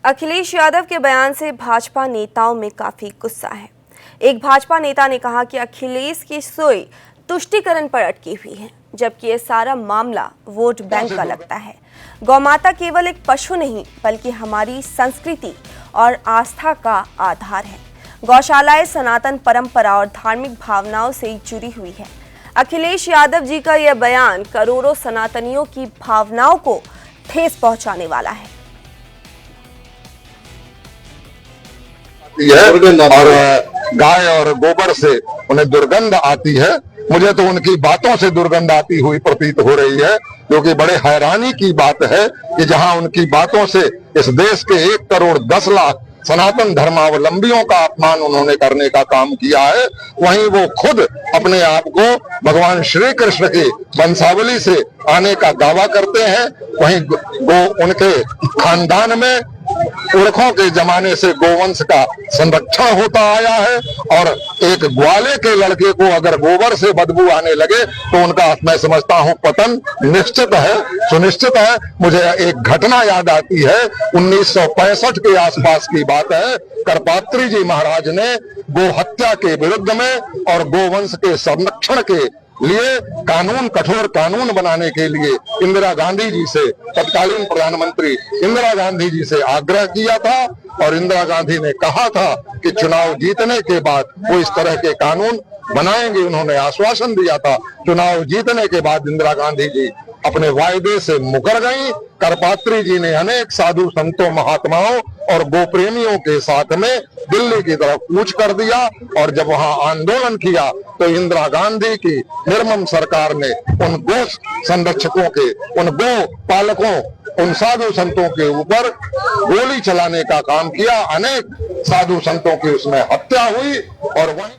अखिलेश यादव के बयान से भाजपा नेताओं में काफी गुस्सा है। एक भाजपा नेता ने कहा कि अखिलेश की सोई तुष्टीकरण पर अटकी हुई है, जबकि ये सारा मामला वोट बैंक का लगता है। गौमाता केवल एक पशु नहीं बल्कि हमारी संस्कृति और आस्था का आधार है। गौशालाएं सनातन परंपरा और धार्मिक भावनाओं से जुड़ी हुई है। अखिलेश यादव जी का यह बयान करोड़ों सनातनियों की भावनाओं को ठेस पहुंचाने वाला है। और गाय और गोबर से उन्हें दुर्गंध आती है। मुझे तो उनकी बातों से दुर्गंध आती हुई प्रतीत हो रही है, जो कि बड़े हैरानी की बात है कि जहां उनकी बातों से इस देश के 1 करोड़ 10 लाख सनातन धर्मावलंबियों का अपमान उन्होंने करने का काम किया है, वहीं वो खुद अपने आप को भगवान श्री कृष्ण की वंशावली से आने का दावा करते हैं। वहीं उनके खानदान में पुरखों के जमाने से गोवंश का संरक्षण होता आया है, और एक ग्वाले के लड़के को अगर गोबर से बदबू आने लगे तो उनका मैं समझता हूं पतन निश्चित है, सुनिश्चित है। मुझे एक घटना याद आती है, 1965 के आसपास की बात है। करपात्री जी महाराज ने गो हत्या के विरुद्ध में और गोवंश के संरक्षण के लिए कठोर कानून बनाने के लिए इंदिरा गांधी जी से, तत्कालीन प्रधानमंत्री इंदिरा गांधी जी से आग्रह किया था, और इंदिरा गांधी ने कहा था कि चुनाव जीतने के बाद वो इस तरह के कानून बनाएंगे। उन्होंने आश्वासन दिया था। चुनाव जीतने के बाद इंदिरा गांधी जी अपने वायदे से मुकर गई। करपात्री जी ने अनेक साधु संतों, महात्माओं और गोप्रेमियों के साथ में दिल्ली की तरफ कूच कर दिया, और जब वहां आंदोलन किया तो इंदिरा गांधी की निर्मम सरकार ने उन गो संरक्षकों के, उन गो पालकों, उन साधु संतों के ऊपर गोली चलाने का काम किया। अनेक साधु संतों की उसमें हत्या हुई, और वहीं